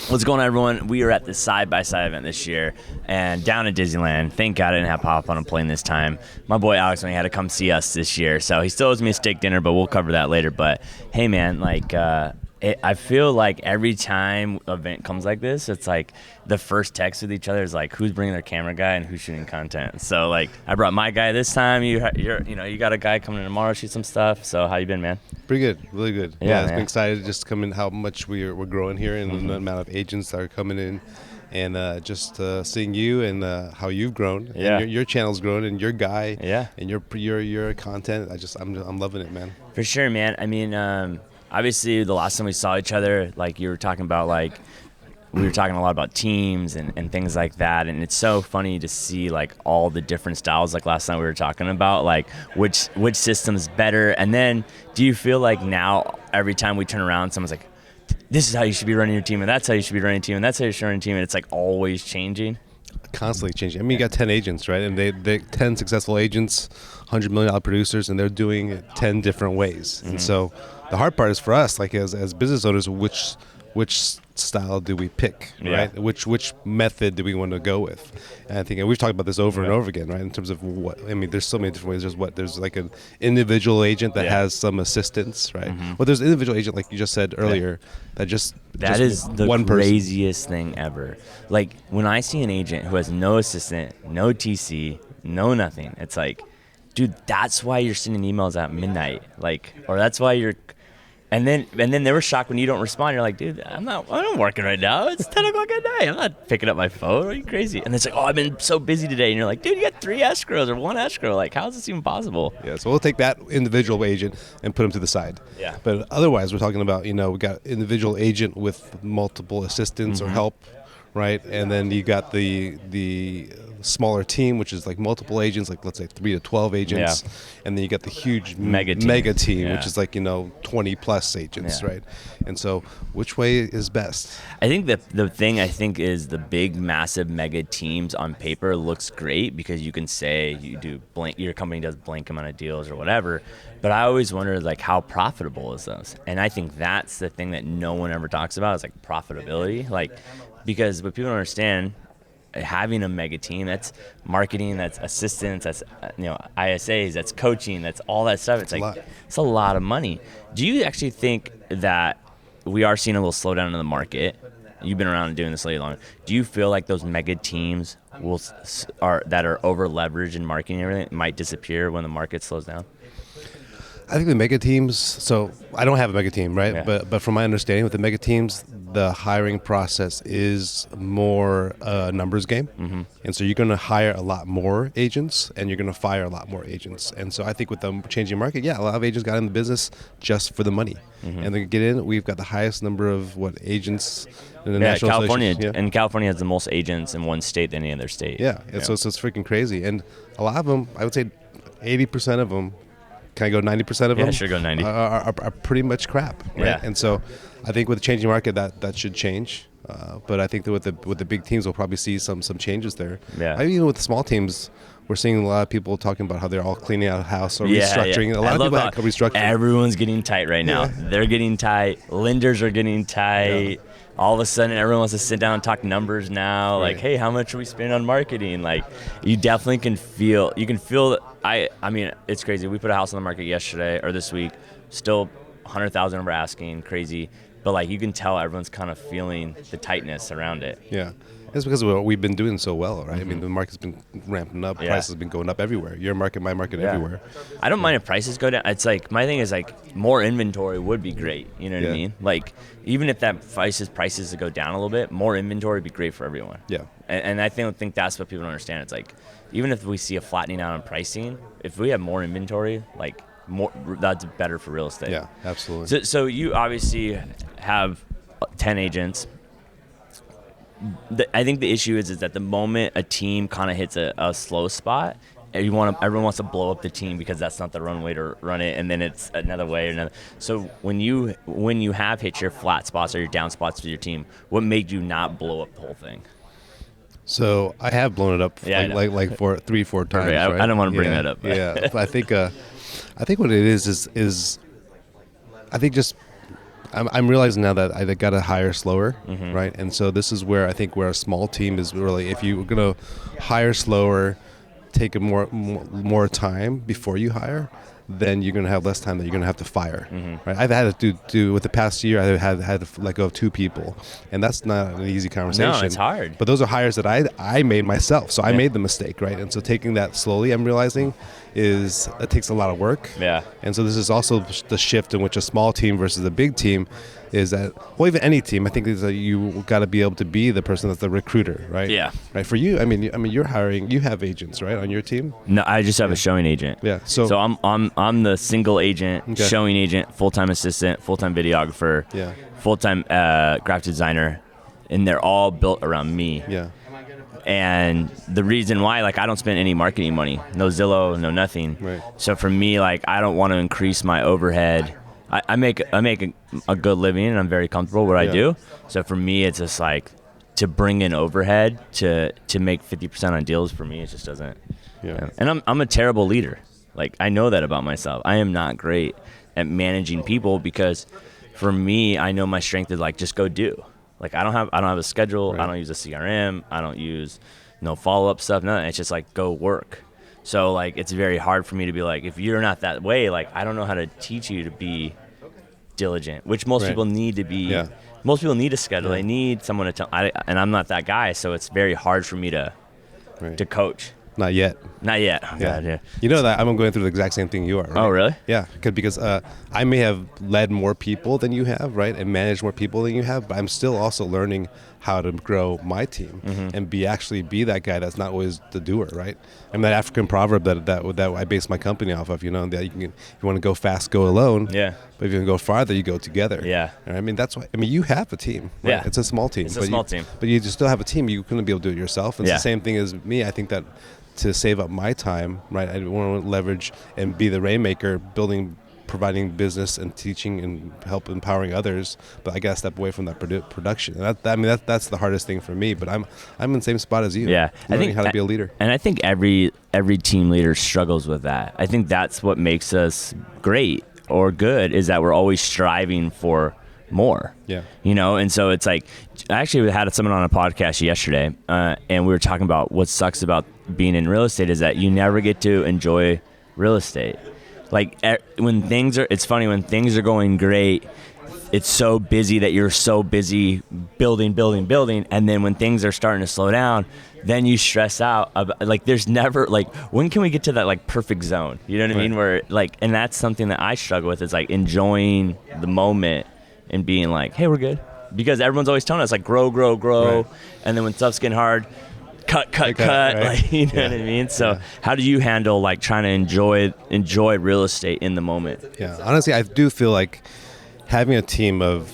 What's going on, everyone? We are at the side-by-side event this year and down at Disneyland. Thank God I didn't have to hop on a plane this time. My boy Alex Wang had to come see us this year, so he still owes me a steak dinner, but we'll cover that later. But hey, man, like I feel like every time an event comes like this, it's like the first text with each other is like who's bringing their camera guy and who's shooting content. So like I brought my guy this time. You got a guy coming in tomorrow to shoot some stuff. So how you been, man? Pretty good, really good. Yeah, it's been excited just to come in how much we're growing here and the amount of agents that are coming in, and just seeing you and how you've grown. Yeah, and your channel's grown and your guy. Yeah, and your content. I'm loving it, man. For sure, man. I mean, obviously the last time we saw each other, like you were talking about, like we were talking a lot about teams and things like that, and it's so funny to see like all the different styles. Like last night we were talking about like which system's better, and then do you feel like now every time we turn around someone's like, this is how you should be running your team, and that's how you should be running your team, and that's how you should run your team, and it's like always changing? Constantly changing. I mean, you got 10 agents, right? And they 10 successful agents, $100 million producers, and they're doing it 10 different ways. And so the hard part is for us, like as business owners, which style do we pick, right? Which method do we want to go with? And I think, and we've talked about this over and over again, right? In terms of what, I mean, there's so many different ways. There's like an individual agent that has some assistance, right? Well, there's an individual agent, like you just said earlier, that is the one craziest thing ever. Like when I see an agent who has no assistant, no TC, no nothing, it's like, dude, that's why you're sending emails at midnight, like, or that's why you're. And then they were shocked when you don't respond. You're like, dude, I'm not working right now. It's 10 o'clock at night. I'm not picking up my phone. Are you crazy? And it's like, oh, I've been so busy today. And you're like, dude, you got 3 escrows or 1 escrow. Like, how is this even possible? Yeah, so we'll take that individual agent and put him to the side. Yeah. But otherwise, we're talking about, we got individual agent with multiple assistants or help, right? And then you got the smaller team, which is like multiple agents, like let's say 3 to 12 agents, and then you got the huge mega team, which is like 20 plus agents, right? And so, which way is best? I think the thing is the big, massive mega teams on paper looks great because you can say your company does blank amount of deals or whatever, but I always wonder like how profitable is those? And I think that's the thing that no one ever talks about is like profitability, like because what people don't understand. Having a mega team, that's marketing, that's assistants, that's ISAs, that's coaching, that's all that stuff. It's like it's a lot of money. Do you actually think that we are seeing a little slowdown in the market? You've been around and doing this a long. Do you feel like those mega teams that are over leveraged in marketing and everything might disappear when the market slows down? I think the mega teams, so I don't have a mega team, right? Yeah. But from my understanding with the mega teams, the hiring process is more a numbers game. And so you're going to hire a lot more agents and you're going to fire a lot more agents. And so I think with the changing market, a lot of agents got in the business just for the money. And they get in, we've got the highest number of agents in the national California. And California has the most agents in one state than any other state. So it's freaking crazy. And a lot of them, I would say 80% of them, can I go 90% of them? Yeah, sure, go 90. Are pretty much crap, right? Yeah. And so I think with the changing market, that should change. But I think that with the big teams, we'll probably see some changes there. Yeah. Even with the small teams, we're seeing a lot of people talking about how they're all cleaning out a house or restructuring. A lot of people are restructuring. Everyone's getting tight right now. They're getting tight. Lenders are getting tight. All of a sudden, everyone wants to sit down and talk numbers now. Like, hey, how much are we spending on marketing? Like, you definitely can feel. You can feel. I mean, it's crazy. We put a house on the market yesterday or this week. Still, 100,000 over asking. Crazy. But like, you can tell everyone's kind of feeling the tightness around it. Yeah. It's because we've been doing so well, right? I mean, the market's been ramping up. Prices have been going up everywhere. Your market, my market, everywhere. I don't mind if prices go down. It's like, my thing is like, more inventory would be great. You know what I mean? Like, even if that prices go down a little bit, more inventory would be great for everyone. Yeah. And I think that's what people don't understand. It's like, even if we see a flattening out on pricing, if we have more inventory, like, that's better for real estate. Yeah, absolutely. So you obviously have 10 agents. I think the issue is that the moment a team kind of hits a slow spot, everyone wants to blow up the team because that's not the runway to run it, and then it's another way or another. So when you have hit your flat spots or your down spots with your team, what made you not blow up the whole thing? So I have blown it up like 4 times. Right. I don't want to bring that up. Yeah, but I think what it is I think just I'm realizing now that I got to hire slower, right? And so this is where I think where a small team is really, if you're going to hire slower, take a more time before you hire, then you're going to have less time that you're going to have to fire. Right? I've had to do with the past year. I had to let go of 2 people, and that's not an easy conversation. No, it's hard. But those are hires that I made myself, so I made the mistake, right? And so taking that slowly, I'm realizing, it takes a lot of work. Yeah. And so this is also the shift in which a small team versus a big team is that, well, even any team, I think is that you got to be able to be the person that's the recruiter, right? Yeah. Right. For you, I mean, you're hiring. You have agents, right, on your team? No, I just have a showing agent. Yeah. So I'm the single agent, showing agent, full-time assistant, full-time videographer, full-time graphic designer, and they're all built around me. Yeah. And the reason why, like, I don't spend any marketing money, no Zillow, no nothing. Right. So for me, like, I don't want to increase my overhead. I make a good living, and I'm very comfortable with what I do. So for me, it's just like to bring in overhead to make 50% on deals. For me, it just doesn't. Yeah. And I'm a terrible leader. Like, I know that about myself. I am not great at managing people because for me, I know my strength is like just go do. Like, I don't have a schedule. Right. I don't use a CRM. I don't use no follow-up stuff. Nothing. It's just like go work. So, like, it's very hard for me to be like, if you're not that way, like, I don't know how to teach you to be diligent, which most people need to be. Yeah. Most people need a schedule. They need someone to tell. And I'm not that guy, so it's very hard for me to coach. Not yet. Not yet. Oh, God, yeah. You know that I'm going through the exact same thing you are, right? Oh, really? Yeah, because I may have led more people than you have, right, and managed more people than you have, but I'm still also learning how to grow my team and be that guy that's not always the doer, right? I mean, that African proverb that I base my company off of, that if you want to go fast, go alone. Yeah. But if you want to go farther, you go together. Yeah. And I mean, that's why. I mean, you have a team. Right? Yeah. It's a small team. It's a small team. But you just still have a team. You couldn't be able to do it yourself. And it's the same thing as me. I think that to save up my time, right, I want to leverage and be the Rainmaker, providing business and teaching and help empowering others, but I got to step away from that production. And that's the hardest thing for me. But I'm in the same spot as you. Yeah, learning how to be a leader. And I think every team leader struggles with that. I think that's what makes us great or good is that we're always striving for more. Yeah. And so it's like, I actually had someone on a podcast yesterday, and we were talking about what sucks about being in real estate is that you never get to enjoy real estate. Like it's funny when things are going great, it's so busy that you're so busy building. And then when things are starting to slow down, then you stress out. Like there's never like, when can we get to that like perfect zone? You know what I mean? Where like, and that's something that I struggle with is like enjoying the moment and being like, hey, we're good. Because everyone's always telling us like grow. Right. And then when stuff's getting hard, cut. Right? Like, you know what I mean? So how do you handle like trying to enjoy real estate in the moment? Yeah, honestly, I do feel like having a team of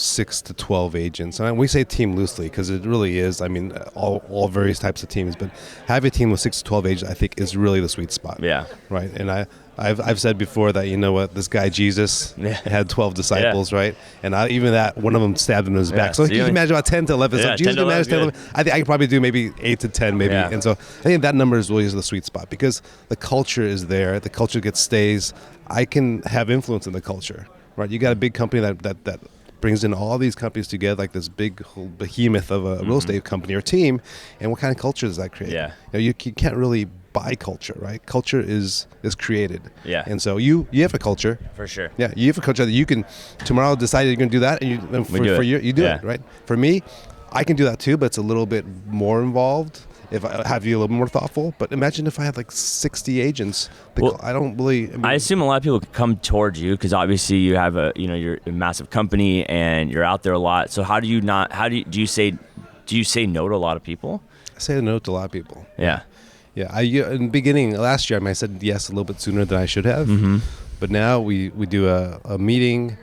6 to 12 agents, and we say team loosely because it really is. I mean, all various types of teams, but having a team with 6 to 12 agents, I think, is really the sweet spot. Yeah. Right. And I've said before that this guy Jesus had 12 disciples, right? And even that one of them stabbed him in his back. So you can imagine about 10 to 11. So Jesus can manage 10 to 11. I think I could probably do maybe 8 to 10, maybe. Yeah. And so I think that number is really the sweet spot because the culture is there. The culture stays. I can have influence in the culture. Right, you got a big company that brings in all these companies together, like this big whole behemoth of a real estate company or team. And what kind of culture does that create? Yeah, you can't really buy culture, right? Culture is created. Yeah, and so you have a culture for sure. Yeah, you have a culture that you can tomorrow decide you're going to do that, and you do it, right? For me, I can do that too, but it's a little bit more involved. If I have you a little more thoughtful, but imagine if I had like 60 agents. I don't really. I assume a lot of people come towards you because obviously you have you're a massive company and you're out there a lot. So how do you not? Do you say no to a lot of people? I say no to a lot of people. Yeah, yeah. In the beginning last year, I said yes a little bit sooner than I should have. Mm-hmm. But now we do a meeting.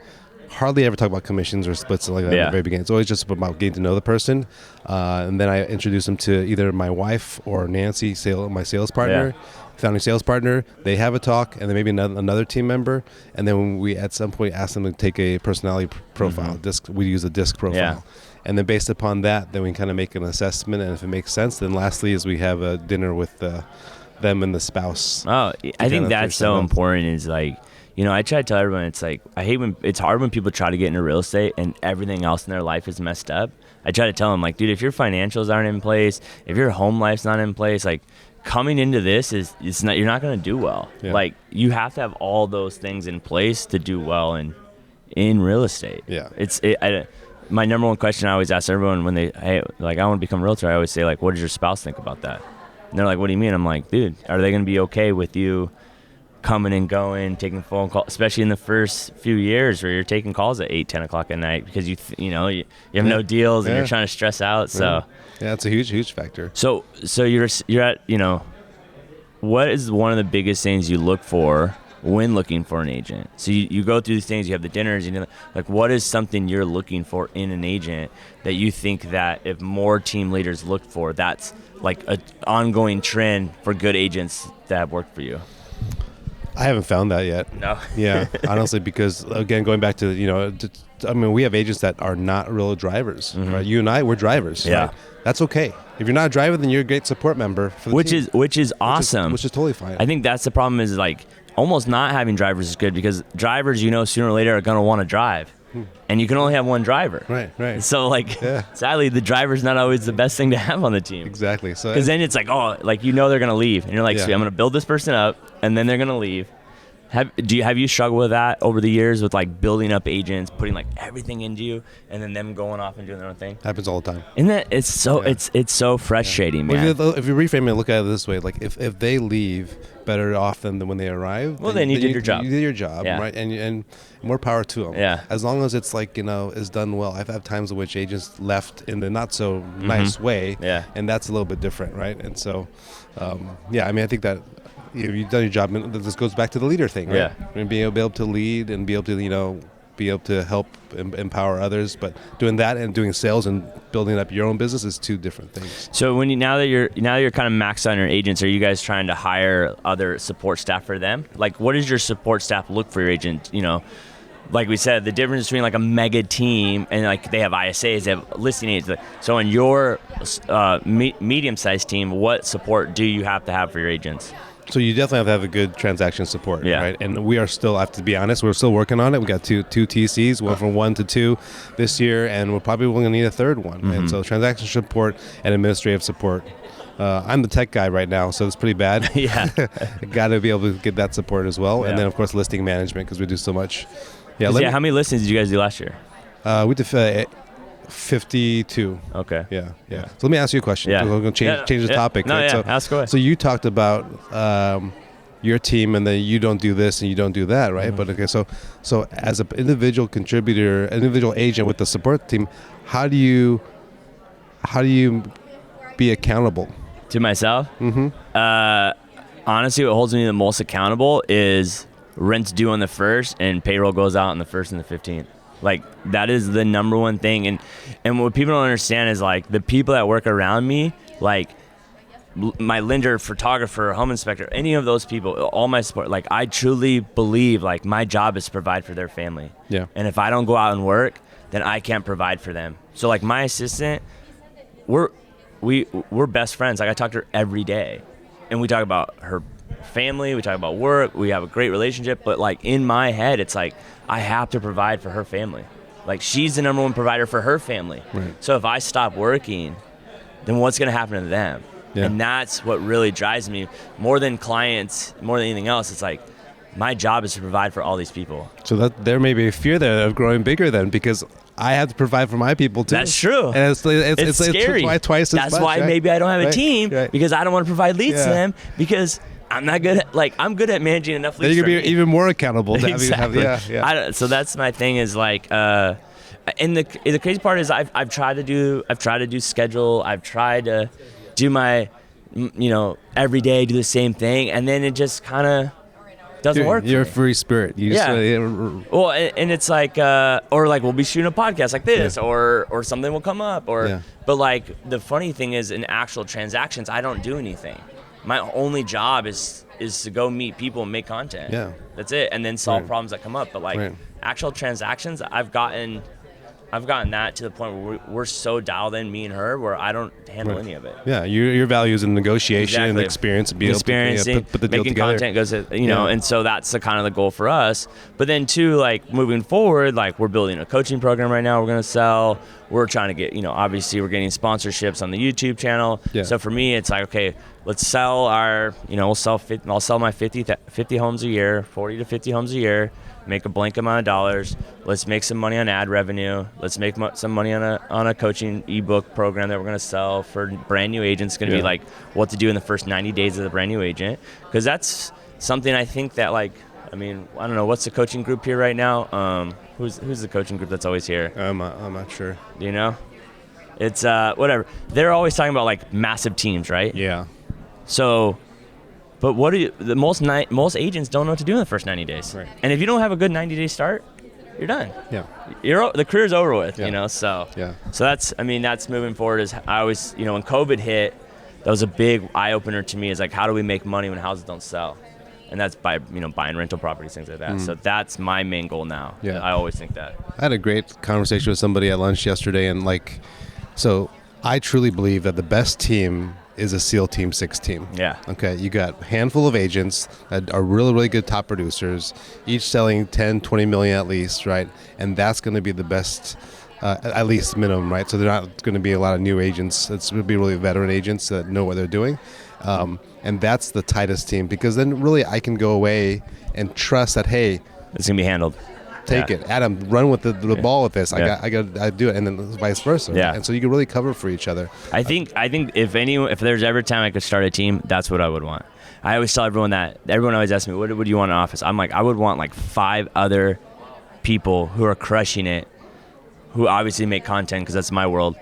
Hardly ever talk about commissions or splits like that at the very beginning. It's always just about getting to know the person. And then I introduce them to either my wife or Nancy, my sales partner, founding sales partner. They have a talk, and then maybe another team member. And then we, at some point, ask them to take a personality profile. Mm-hmm. We use a DISC profile. Yeah. And then based upon that, then we kind of make an assessment. And if it makes sense, then lastly is we have a dinner with the them and the spouse. Oh, I think that's so important. important. Is like, I try to tell everyone, it's like, I hate when it's hard when people try to get into real estate and everything else in their life is messed up. I try to tell them, like, dude, if your financials aren't in place, if your home life's not in place, like, coming into this you're not going to do well. Yeah. Like, you have to have all those things in place to do well in real estate. Yeah. My number one question I always ask everyone when I want to become a realtor, I always say, like, what does your spouse think about that? And they're like, what do you mean? I'm like, dude, are they going to be okay with you coming and going, taking phone calls, especially in the first few years where you're taking calls at 8, 10 o'clock at night because you have no deals and you're trying to stress out. So yeah, it's a huge factor. So you're at, what is one of the biggest things you look for when looking for an agent? So you go through these things, you have the dinners, like, what is something you're looking for in an agent that you think that if more team leaders look for, that's like an ongoing trend for good agents that have worked for you? I haven't found that yet. No. Yeah, honestly, because again, going back to, we have agents that are not real drivers, right? You and I, we're drivers. Yeah. Right? That's okay. If you're not a driver, then you're a great support member for the team. Which is awesome. Which is totally fine. I think that's the problem is, like, almost not having drivers is good because drivers, sooner or later are going to want to drive. And you can only have one driver. Right. So, like, sadly, the driver's not always the best thing to have on the team. Exactly. So because then it's like, they're going to leave. And you're like, sweet, I'm going to build this person up, and then they're going to leave. Have you struggled with that over the years with, like, building up agents, putting, like, everything into you, and then them going off and doing their own thing? Happens all the time. Isn't that it's so frustrating, man. Well, if you reframe it and look at it this way, like, if they leave better off than when they arrive, well, then you did your job. You did your job, right? And more power to them. Yeah. As long as it's, like, is done well. I've had times in which agents left in the not so nice way. Yeah. And that's a little bit different, right? And so, I think that if you've done your job, and this goes back to the leader thing, right? Yeah. Being able to lead and be able to help empower others, but doing that and doing sales and building up your own business is two different things. So now that you're kind of maxed on your agents, are you guys trying to hire other support staff for them? Like, what does your support staff look for your agent? Like we said, the difference between, like, a mega team and, like, they have ISAs, they have listing agents. So in your medium-sized team, what support do you have to have for your agents? So you definitely have to have a good transaction support, right? And we are still, I have to be honest, we're still working on it. We got two TCs, went from 1 to 2 this year, and we're probably going to need a third one. And so transaction support and administrative support. I'm the tech guy right now, so it's pretty bad. Yeah. Got to be able to get that support as well. Yeah. And then, of course, listing management, because we do so much. How many listings did you guys do last year? We did 52. Okay. Yeah. So let me ask you a question. Yeah. We're going to change the topic. No, right? yeah. Ask away. So you talked about your team, and then you don't do this and you don't do that, right? But okay, so as an individual contributor, an individual agent with the support team, how do you be accountable to myself? Honestly, what holds me the most accountable is rent's due on the 1st and payroll goes out on the 1st and the 15th. Like, that is the number one thing. And what people don't understand is, like, the people that work around me, like my lender, photographer, home inspector, any of those people, all my support, like, I truly believe, like, my job is to provide for their family. Yeah. And if I don't go out and work, then I can't provide for them. So, like, my assistant, we're best friends. Like, I talk to her every day, and we talk about her family, we talk about work, we have a great relationship, but, like, in my head, it's like I have to provide for her family. Like, she's the number one provider for her family. Right. So if I stop working, then what's going to happen to them? Yeah. And that's what really drives me more than clients, more than anything else. It's like, my job is to provide for all these people. So that there may be a fear there of growing bigger then, because I have to provide for my people too. That's true. And it's scary. Twice as much. That's why right? maybe I don't have a team, right. because I don't want to provide leads to them, because I'm not good at, like, I'm good at managing enough leads. Then you can be even more accountable to exactly. have So that's my thing is, like, and the crazy part is I've tried to do schedule. I've tried to do my, every day do the same thing, and then it just kind of doesn't work. You're a free spirit. You just, well, and it's like, or like we'll be shooting a podcast like this, or something will come up, but like the funny thing is, in actual transactions, I don't do anything. My only job is to go meet people and make content. Yeah, that's it, and then solve problems that come up. But like actual transactions, I've gotten I've gotten that to the point where we're so dialed in, me and her, where I don't handle any of it. Yeah, your value is in negotiation and experience, and be able to put the deal making together. Content goes, and so that's the kind of the goal for us. But then too, like moving forward, like we're building a coaching program right now. We're gonna sell. We're trying to get, obviously we're getting sponsorships on the YouTube channel. Yeah. So for me, it's like, okay, let's sell our, I'll sell my 50 homes a year, 40 to 50 homes a year. Make a blank amount of dollars. Let's make some money on ad revenue. Let's make some money on a coaching ebook program that we're going to sell for brand new agents. It's going to be like what to do in the first 90 days of the brand new agent. Because that's something I think that I don't know, what's the coaching group here right now? Who's the coaching group that's always here? I'm not sure. Do you know? It's whatever. They're always talking about like massive teams, right? Yeah. So. But most agents don't know what to do in the first 90 days. Right. And if you don't have a good 90-day start, you're done. Yeah. The career's over with, Yeah. So Yeah. So that's moving forward. Is I always, when COVID hit, that was a big eye opener to me. Is like, how do we make money when houses don't sell? And that's by buying rental properties, things like that. So that's my main goal now. Yeah. I always think that. I had a great conversation with somebody at lunch yesterday, and so I truly believe that the best team is a SEAL Team 6 team. Yeah. Okay, you got a handful of agents that are really, really good top producers, each selling 10, 20 million at least, right? And that's going to be the best, at least minimum, right? So they're not going to be a lot of new agents. It's going to be really veteran agents that know what they're doing. And that's the tightest team, because then really I can go away and trust that, hey, it's going to be handled. Take it, Adam. Run with the ball with this. I got to do it, and then vice versa. Yeah. Right? And so you can really cover for each other. I think if there's ever time I could start a team, that's what I would want. I always tell everyone that. Everyone always asks me, what would you want in an office? I'm like, I would want like 5 other people who are crushing it, who obviously make content because that's my world,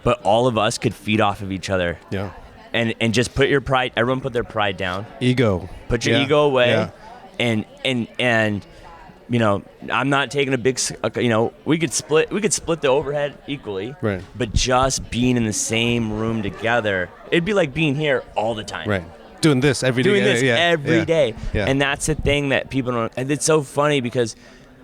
but all of us could feed off of each other. Yeah. And just put your pride. Everyone put their pride down. Ego. Put your ego away. Yeah. And I'm not taking a big, we could split the overhead equally, right? But just being in the same room together, it'd be like being here all the time, right? Doing this every day. Every day. Yeah. And that's the thing that people don't, and it's so funny because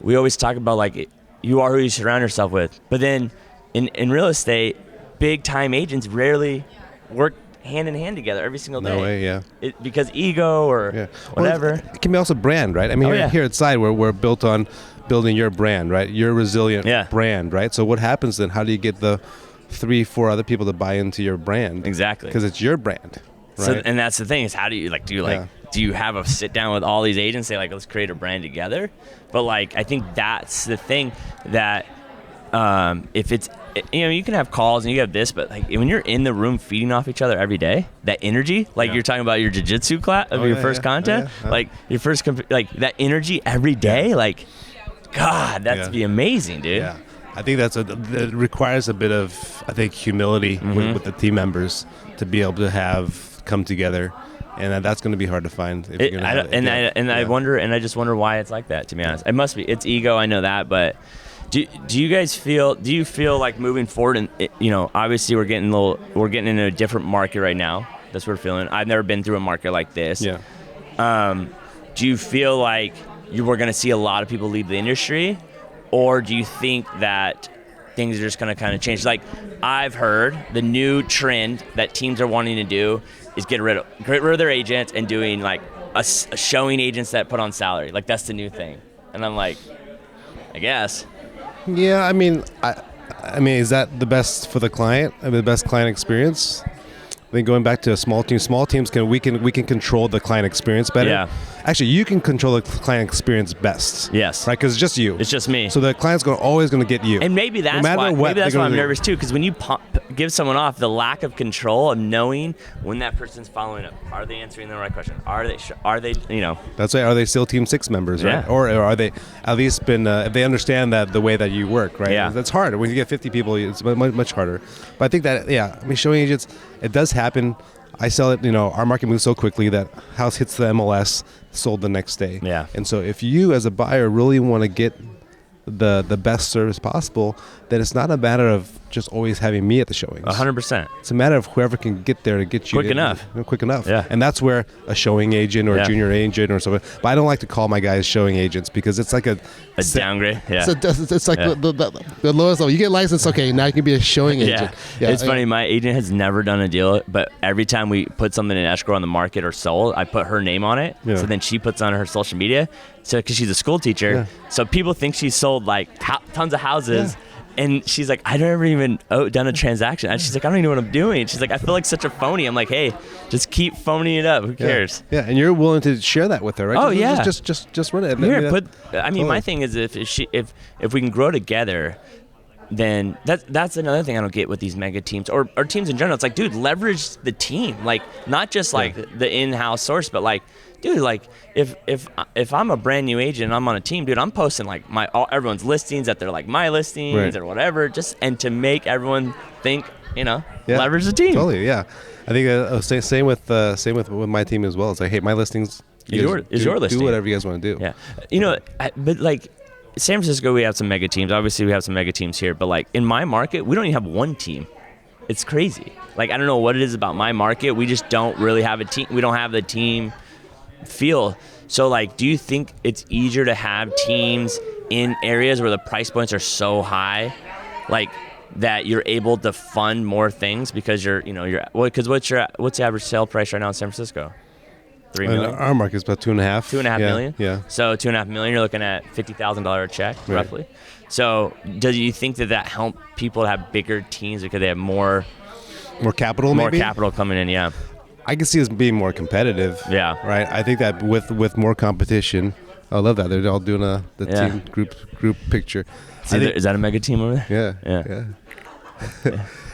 we always talk about like, you are who you surround yourself with. But then in real estate, big time agents rarely work hand in hand together every single day. No way, yeah. Because ego or whatever. Well, it can be also brand, right? I mean, here at Side, we're built on building your brand, right? Your resilient brand, right? So what happens then? How do you get the 3-4 other people to buy into your brand? Exactly. Because it's your brand, right? So, and that's the thing is, how do you do you have a sit down with all these agents, say like, let's create a brand together? But like, I think that's the thing that if it's, you can have calls and you have this, but like when you're in the room feeding off each other every day, that energy, like you're talking about your jiu-jitsu class of your first content, like your first, like that energy every day, like, God, that'd be amazing, dude. Yeah. I think it requires a bit of, I think, humility with the team members to be able to come together. And that's going to be hard to find. I just wonder why it's like that, to be honest. It must be. It's ego, I know that, but do you feel like moving forward, and obviously we're getting into a different market right now. That's what we're feeling. I've never been through a market like this. Yeah. Do you feel like we're going to see a lot of people leave the industry, or do you think that things are just going to kind of change? Like, I've heard the new trend that teams are wanting to do is get rid of their agents and doing like a showing agents that put on salary. Like, that's the new thing. And I'm like, I guess. Yeah, I mean, is that the best for the client? I mean, the best client experience? I think going back to a small teams we can control the client experience better. Yeah. Actually, you can control the client experience best. Yes. Right, because it's just you. It's just me. So the client's always going to get you. And maybe that's why I'm nervous too, because when you give someone off, the lack of control of knowing when that person's following up, are they answering the right question? Are they? That's right. Are they still Team 6 members, right? Yeah. Or are they at least been? If they understand that the way that you work, right? Yeah. That's hard. When you get 50 people, it's much harder. But I think that showing agents, it does happen. I sell it, our market moves so quickly that house hits the MLS, sold the next day. Yeah. And so if you as a buyer really want to get the best service possible, then it's not a matter of just always having me at the showings. 100%. It's a matter of whoever can get there to get you Quick enough. Quick enough. Yeah. And that's where a showing agent or a junior agent or something. But I don't like to call my guys showing agents because it's like a downgrade. Yeah. It's like the lowest level. You get licensed, okay, now you can be a showing agent. Yeah. It's funny. My agent has never done a deal, but every time we put something in escrow on the market or sold, I put her name on it. Yeah. So then she puts on her social media. So because she's a school teacher, so people think she sold like tons of houses. Yeah. And she's like, I never even done a transaction. And she's like, I don't even know what I'm doing. She's like, I feel like such a phony. I'm like, hey, just keep phoning it up. Who cares? Yeah, and you're willing to share that with her, right? Oh, yeah. Just run it. My thing is if we can grow together, then that's another thing I don't get with these mega teams or teams in general. It's like, dude, leverage the team. Like, not just like the in-house source, but like, dude, like if I'm a brand new agent and I'm on a team, dude, I'm posting like everyone's listings that they're like my listings or whatever, and to make everyone think, leverage the team. Totally, yeah. I think same with my team as well. It's like, hey, my listings is your listing. Do whatever you guys want to do. Yeah, but like San Francisco, we have some mega teams. Obviously, we have some mega teams here, but like in my market, we don't even have one team. It's crazy. Like, I don't know what it is about my market. We just don't really have a team. We don't have the team feel. So like, do you think it's easier to have teams in areas where the price points are so high, like that you're able to fund more things because because what's the average sale price right now in San Francisco? $3 million. Our market is about 2.5. 2.5 million. Yeah. So $2.5 million, you're looking at $50,000 a check roughly. So do you think that help people to have bigger teams because they have more capital? More capital coming in. Yeah. I can see us being more competitive. Yeah. Right. I think that with more competition, I love that they're all doing the team group picture. Is that a mega team over there? Yeah.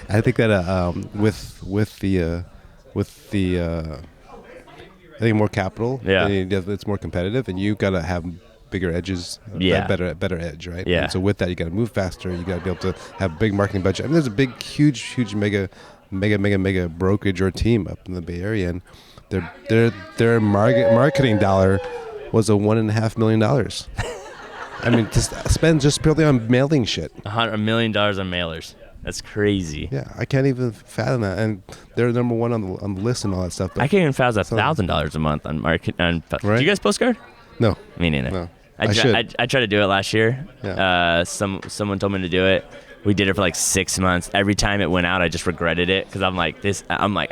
I think that I think more capital. It's more competitive, and you gotta have bigger edges. Better edge, right? Yeah. And so with that, you gotta move faster. You gotta be able to have a big marketing budget. I mean, there's a big, huge mega brokerage or team up in the Bay Area, and their marketing dollar was $1.5 million. I mean, to spend just purely on mailing shit. $100 million on mailers. That's crazy. Yeah, I can't even fathom that, and they're number one on the list and all that stuff. I can't even fathom $1,000 a month on marketing. Do you guys postcard? No, me neither. No. I tried to do it last year. Yeah. Someone told me to do it. We did it for like 6 months. Every time it went out, I just regretted it because I'm like,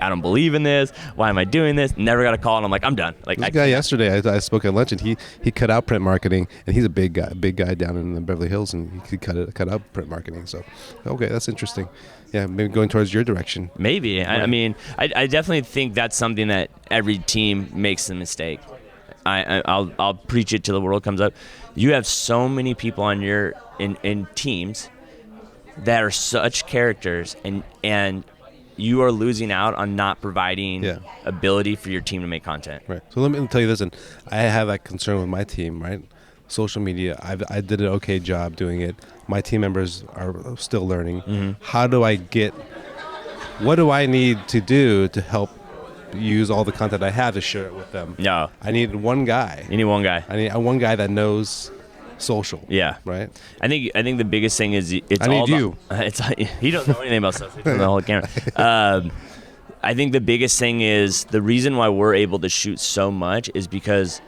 I don't believe in this. Why am I doing this? Never got a call, and I'm like, I'm done. Like, this guy yesterday, I spoke at lunch, and he cut out print marketing, and he's a big guy down in the Beverly Hills, and he cut out print marketing. So, okay, that's interesting. Yeah, maybe going towards your direction. Maybe. Right. I mean, I definitely think that's something that every team makes a mistake. I'll preach it till the world comes up. You have so many people on in teams that are such characters, and you are losing out on not providing ability for your team to make content. Right. So let me tell you this, and I have that concern with my team, right? Social media, I did an okay job doing it. My team members are still learning. Mm-hmm. What do I need to do to help use all the content I have to share it with them? No. I need one guy. You need one guy. I need one guy that knows social. Yeah. Right. I think the biggest thing is I need you. He doesn't know anything about social. The whole camera. I think the biggest thing is the reason why we're able to shoot so much is because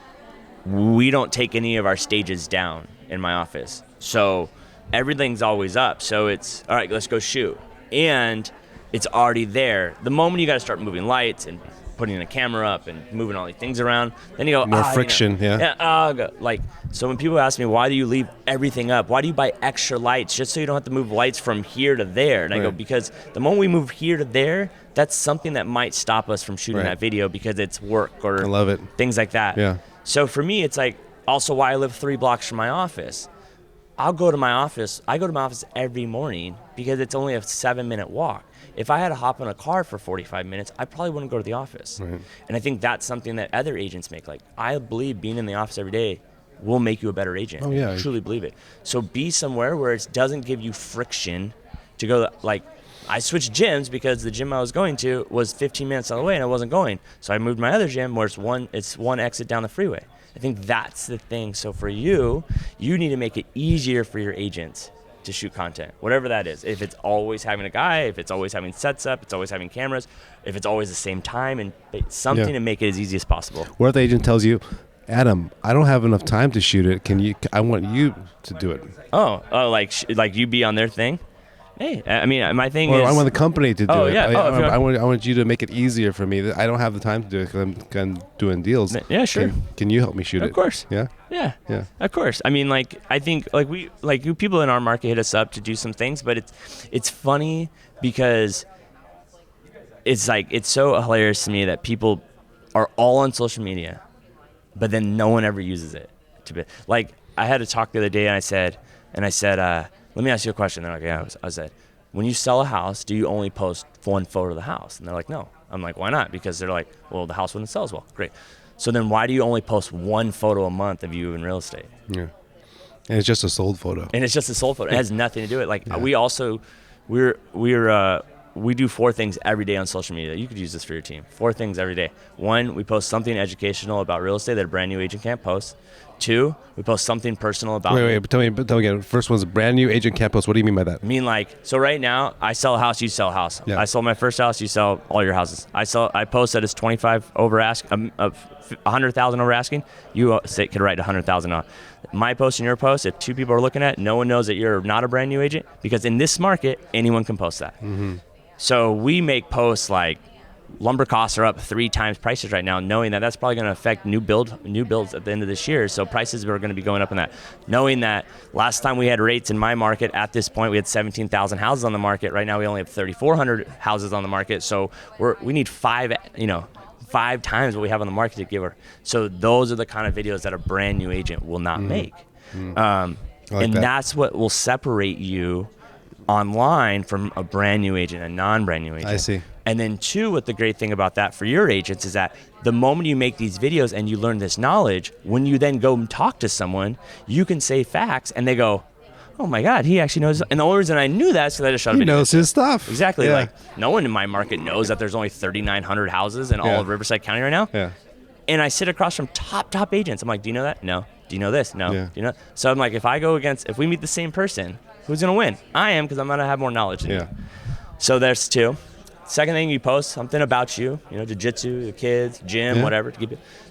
we don't take any of our stages down in my office. So everything's always up. So it's all right. Let's go shoot, and it's already there. The moment you got to start moving lights and putting the camera up and moving all these things around, then you go more friction. So when people ask me, why do you leave everything up? Why do you buy extra lights just so you don't have to move lights from here to there? And I go, because the moment we move here to there, that's something that might stop us from shooting that video because it's work or I love it. Things like that. Yeah. So for me, it's like also why I live 3 blocks from my office. I go to my office every morning because it's only a 7-minute walk. If I had to hop in a car for 45 minutes, I probably wouldn't go to the office. Right. And I think that's something that other agents make. Like, I believe being in the office every day will make you a better agent. Oh, yeah. I truly believe it. So be somewhere where it doesn't give you friction to go. Like, I switched gyms because the gym I was going to was 15 minutes on the way and I wasn't going. So I moved my other gym where it's one exit down the freeway. I think that's the thing. So for you need to make it easier for your agents to shoot content, whatever that is. If it's always having a guy, if it's always having sets up, it's always having cameras, if it's always the same time, and something to make it as easy as possible. What if the agent tells you, Adam, I don't have enough time to shoot it. I want you to do it. Like you be on their thing. Hey, I mean, my thing is... I want the company to do it. Yeah. I want you to make it easier for me. I don't have the time to do it because I'm doing deals. Yeah, sure. Can you help me shoot it? Of course. Yeah? Yeah. Yeah. Of course. I mean, I think, you people in our market hit us up to do some things, but it's funny because it's so hilarious to me that people are all on social media, but then no one ever uses it. I had a talk the other day, and I said, let me ask you a question. They're like, yeah. I said, when you sell a house, do you only post one photo of the house? And they're like, no. I'm like, why not? Because they're like, well, the house wouldn't sell as well. Great. So then why do you only post one photo a month of you in real estate? Yeah. And it's just a sold photo. And it's just a sold photo. It has nothing to do with it. We also, we do 4 things every day on social media. You could use this for your team. 4 things every day. 1, we post something educational about real estate that a brand new agent can't post. 2, we post something personal about... Wait, tell me again. First one's a brand new agent can't post. What do you mean by that? I mean, so right now, I sell a house, you sell a house. Yeah. I sold my first house, you sell all your houses. I post that it's 25 over ask, 100,000 over asking. You could write 100,000 on. My post and your post, if 2 people are looking at it, no one knows that you're not a brand new agent, because in this market, anyone can post that. Mm-hmm. So we make posts like lumber costs are up 3 times prices right now, knowing that that's probably going to affect new builds at the end of this year. So prices are going to be going up in that. Knowing that last time we had rates in my market, at this point we had 17,000 houses on the market. Right now we only have 3,400 houses on the market. So we need 5 times what we have on the market to give her. So those are the kind of videos that a brand new agent will not make. That's what will separate you online from a brand new agent, a non-brand new agent. I see. And then 2, what the great thing about that for your agents is that the moment you make these videos and you learn this knowledge, when you then go and talk to someone, you can say facts and they go, oh my God, he actually knows. And the only reason I knew that is because I just shot a video. He knows his stuff. Exactly. Yeah. Like, no one in my market knows that there's only 3,900 houses in all of Riverside County right now. Yeah. And I sit across from top agents. I'm like, do you know that? No. Do you know this? No. Yeah. Do you know? So I'm like, if we meet the same person, who's going to win? I am, because I'm going to have more knowledge than you. So there's 2. Second thing, you post something about you, jiu-jitsu, the kids, gym, whatever.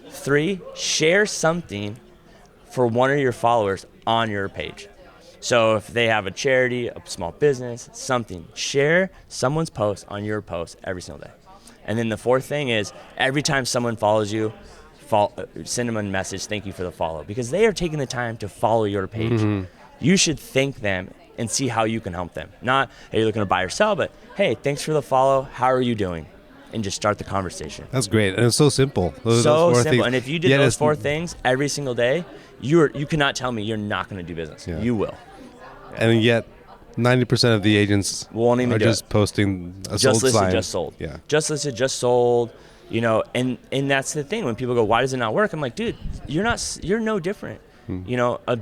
3, share something for one of your followers on your page. So if they have a charity, a small business, something, share someone's post on your post every single day. And then the 4th thing is, every time someone follows you, send them a message, thank you for the follow, because they are taking the time to follow your page. Mm-hmm. You should thank them and see how you can help them. Not, hey, you're looking to buy or sell, but hey, thanks for the follow. How are you doing? And just start the conversation. That's great. And it's so simple. Those simple. Things. And if you did those 4 things every single day, you cannot tell me you're not going to do business. Yeah. You will. And yet, 90% of the agents won't even are just posting a sold sign. Just sold. Yeah. Just listed, just sold. And that's the thing. When people go, why does it not work? I'm like, dude, you're no different. A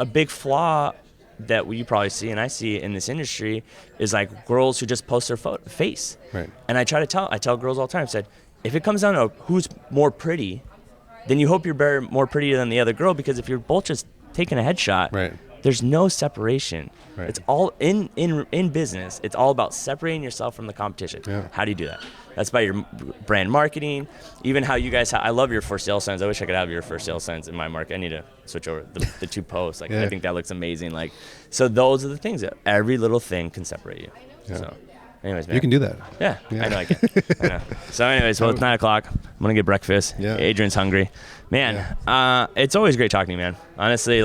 big flaw that you probably see, and I see in this industry, is like girls who just post their face. Right. And I tell girls all the time, I said, if it comes down to who's more pretty, then you hope you're more pretty than the other girl, because if you're both just taking a headshot, there's no separation. Right. It's all in business. It's all about separating yourself from the competition. Yeah. How do you do that? That's by your brand marketing, even how you guys. I love your for sale signs. I wish I could have your for sale signs in my market. I need to switch over the 2 posts. I think that looks amazing. So those are the things that every little thing can separate you. Yeah. So, anyways, man, you can do that. Yeah. I know I can. I know. So, anyways, well, it's 9:00. I'm gonna get breakfast. Yeah. Adrian's hungry. Man, it's always great talking to you, man. Honestly,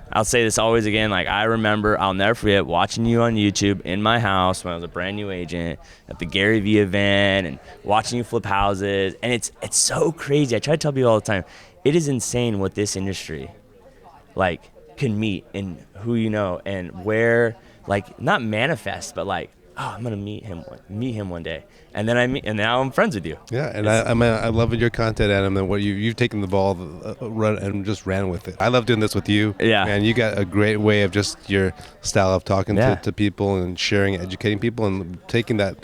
I'll say this always again, I remember, I'll never forget watching you on YouTube in my house when I was a brand new agent at the Gary Vee event, and watching you flip houses. And it's so crazy. I try to tell people all the time, it is insane what this industry can meet, and who and where, not manifest, but I'm gonna meet him one day, and then and now I'm friends with you. Yeah, and I love your content, Adam, and what you've taken the ball, run and just ran with it. I love doing this with you. Yeah, man, you got a great way of just your style of talking to people and sharing, educating people, and putting that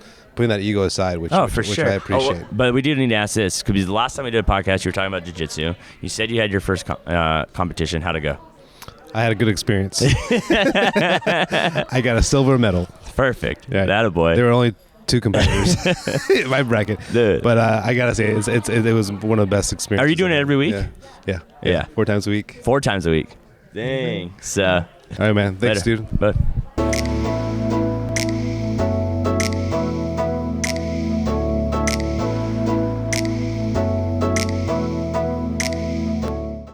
ego aside, which I appreciate. But we do need to ask this, because the last time we did a podcast, you were talking about jiu-jitsu. You said you had your first competition. How'd it go? I had a good experience. I got a silver medal. Perfect. Yeah. That a boy. There were only 2 competitors in my bracket. Dude. But I gotta say, it was one of the best experiences. Are you doing it every week? Yeah. 4 times a week. 4 times a week. Dang. So. All right, man. Thanks, Later. dude. Bye.